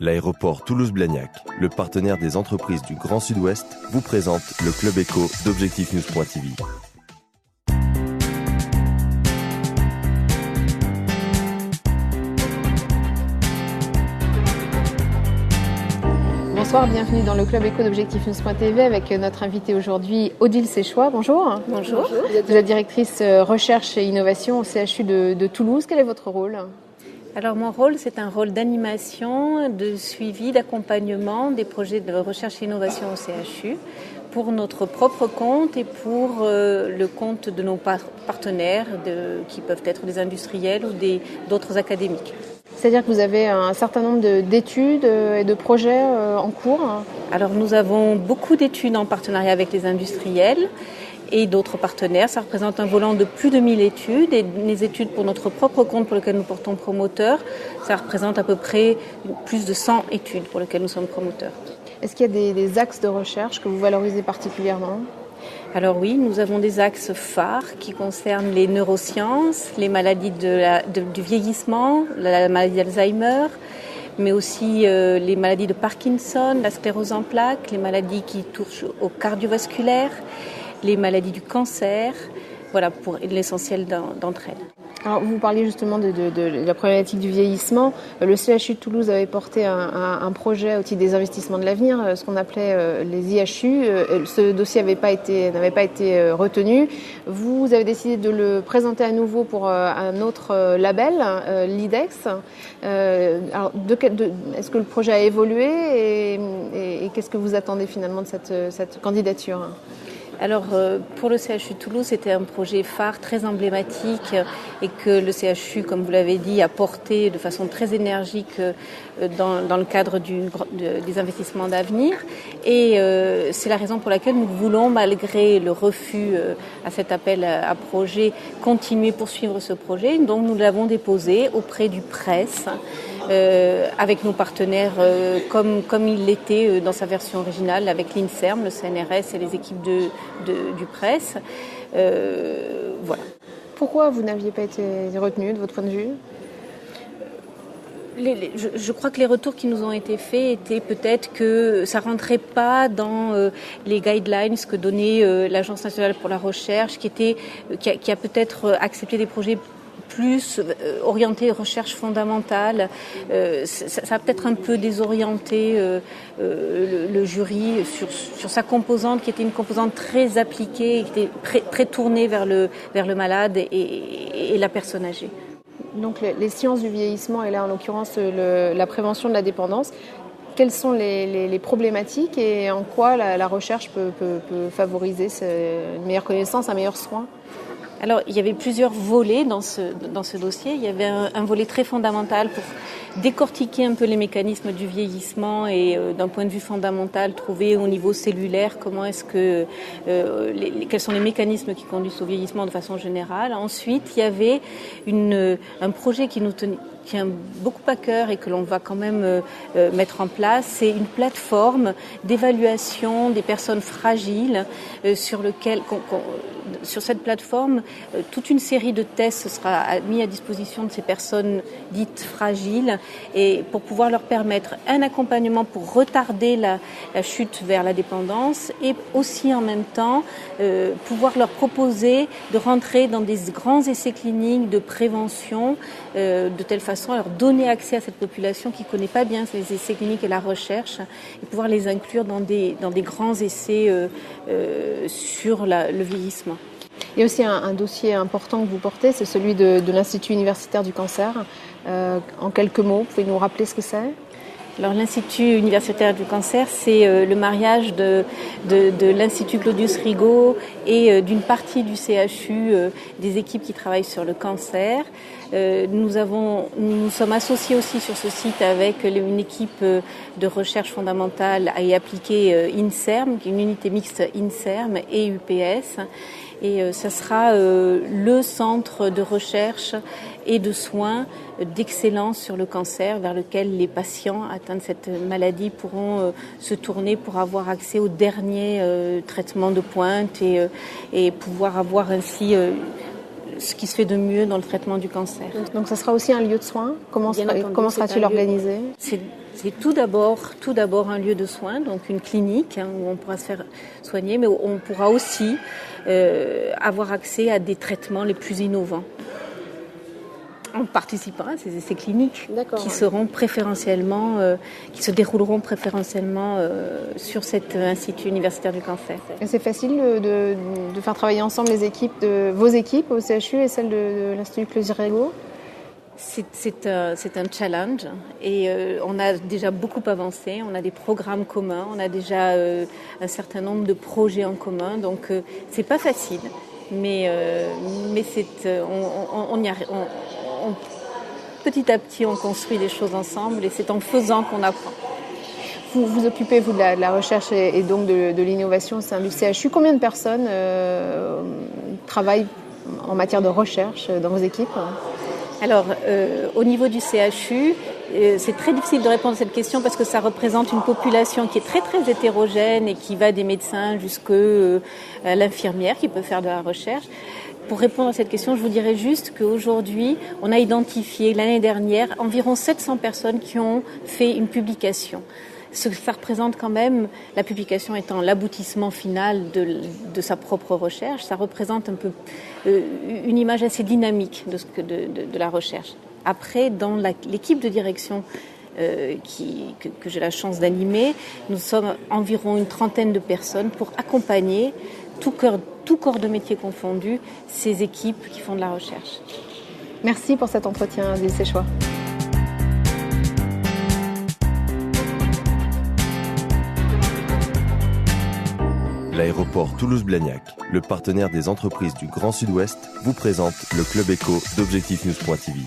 L'aéroport Toulouse-Blagnac, le partenaire des entreprises du Grand Sud-Ouest, vous présente le Club Éco d'Objectif-News.tv. Bonsoir, bienvenue dans le Club Éco d'Objectif-News.tv avec notre invitée aujourd'hui, Odile Séchois. Bonjour. Bonjour. Vous êtes la directrice recherche et innovation au CHU de Toulouse. Quel est votre rôle ? Alors mon rôle, c'est un rôle d'animation, de suivi, d'accompagnement des projets de recherche et innovation au CHU pour notre propre compte et pour le compte de nos partenaires qui peuvent être des industriels ou d'autres académiques. C'est-à-dire que vous avez un certain nombre d'études et de projets en cours ? Alors nous avons beaucoup d'études en partenariat avec les industriels et d'autres partenaires. Ça représente un volant de plus de 1000 études et les études pour notre propre compte pour lesquelles nous portons promoteur, ça représente à peu près plus de 100 études pour lesquelles nous sommes promoteurs. Est-ce qu'il y a des axes de recherche que vous valorisez particulièrement ? Alors oui, nous avons des axes phares qui concernent les neurosciences, les maladies du vieillissement, la maladie d'Alzheimer, mais aussi les maladies de Parkinson, la sclérose en plaques, les maladies qui touchent au cardiovasculaire, les maladies du cancer, voilà pour l'essentiel d'entre elles. Alors, vous parliez justement de la problématique du vieillissement. Le CHU de Toulouse avait porté un projet au titre des investissements de l'avenir, ce qu'on appelait les IHU. Ce dossier n'avait pas été retenu. Vous avez décidé de le présenter à nouveau pour un autre label, l'IDEX. Alors, est-ce que le projet a évolué et qu'est-ce que vous attendez finalement de cette candidature ? Alors pour le CHU de Toulouse, c'était un projet phare très emblématique et que le CHU, comme vous l'avez dit, a porté de façon très énergique dans le cadre des investissements d'avenir. Et c'est la raison pour laquelle nous voulons, malgré le refus à cet appel à projet, continuer, poursuivre ce projet. Donc nous l'avons déposé auprès du PRES. Avec nos partenaires comme il l'était dans sa version originale avec l'INSERM, le CNRS et les équipes du PRES. Voilà. Pourquoi vous n'aviez pas été retenu de votre point de vue ? Je crois que les retours qui nous ont été faits étaient peut-être que ça rentrait pas dans les guidelines que donnait l'Agence nationale pour la recherche, qui a peut-être accepté des projets plus orienté recherche fondamentale. Ça a peut-être un peu désorienté le jury sur sa composante qui était une composante très appliquée, qui était très tournée vers le malade et la personne âgée. Donc les sciences du vieillissement et là en l'occurrence la prévention de la dépendance, quelles sont les problématiques et en quoi la recherche peut favoriser une meilleure connaissance, un meilleur soin ? Alors, il y avait plusieurs volets dans ce dossier. Il y avait un volet très fondamental pour décortiquer un peu les mécanismes du vieillissement et d'un point de vue fondamental, trouver au niveau cellulaire quels sont les mécanismes qui conduisent au vieillissement de façon générale. Ensuite, il y avait un projet qui nous tient beaucoup à cœur et que l'on va quand même mettre en place, c'est une plateforme d'évaluation des personnes fragiles sur cette plateforme, toute une série de tests sera mis à disposition de ces personnes dites fragiles et pour pouvoir leur permettre un accompagnement pour retarder la chute vers la dépendance et aussi en même temps pouvoir leur proposer de rentrer dans des grands essais cliniques de prévention de telle façon à leur donner accès à cette population qui ne connaît pas bien les essais cliniques et la recherche et pouvoir les inclure dans des grands essais sur le vieillissement. Il y a aussi un dossier important que vous portez, c'est celui de l'Institut universitaire du cancer. En quelques mots, pouvez-vous nous rappeler ce que c'est ? Alors l'Institut universitaire du cancer, c'est le mariage de l'Institut Claudius Rigaud et d'une partie du CHU, des équipes qui travaillent sur le cancer. Nous sommes associés aussi sur ce site avec une équipe de recherche fondamentale et appliquée INSERM, qui est une unité mixte INSERM et UPS. Et ça sera le centre de recherche et de soins d'excellence sur le cancer vers lequel les patients atteints de cette maladie pourront se tourner pour avoir accès aux derniers traitements de pointe et pouvoir avoir ainsi ce qui se fait de mieux dans le traitement du cancer. Donc ça sera aussi un lieu de soins. Comment sera-t-il organisé ? C'est tout d'abord un lieu de soins, donc une clinique où on pourra se faire soigner, mais on pourra aussi avoir accès à des traitements les plus innovants en participant à ces essais cliniques qui seront préférentiellement, qui se dérouleront préférentiellement sur cet institut universitaire du cancer. Et c'est facile de faire travailler ensemble les équipes vos équipes au CHU et celles de l'Institut Claude-Girego ? C'est un challenge et on a déjà beaucoup avancé, on a des programmes communs, on a déjà un certain nombre de projets en commun, donc c'est pas facile, mais petit à petit on construit les choses ensemble et c'est en faisant qu'on apprend. Vous vous occupez, vous, de la recherche et donc de l'innovation au sein du CHU. Combien de personnes travaillent en matière de recherche dans vos équipes ? Alors, au niveau du CHU, c'est très difficile de répondre à cette question parce que ça représente une population qui est très très hétérogène et qui va des médecins jusqu'à l'infirmière qui peut faire de la recherche. Pour répondre à cette question, je vous dirais juste qu'aujourd'hui, on a identifié l'année dernière environ 700 personnes qui ont fait une publication. Ça représente quand même, la publication étant l'aboutissement final de sa propre recherche, ça représente un peu une image assez dynamique de la recherche. Après, dans l'équipe de direction que j'ai la chance d'animer, nous sommes environ une trentaine de personnes pour accompagner, tout corps de métier confondu, ces équipes qui font de la recherche. Merci pour cet entretien, Adèle Séchois. L'aéroport Toulouse-Blagnac, le partenaire des entreprises du Grand Sud-Ouest, vous présente le Club Éco d'Objectif News.tv.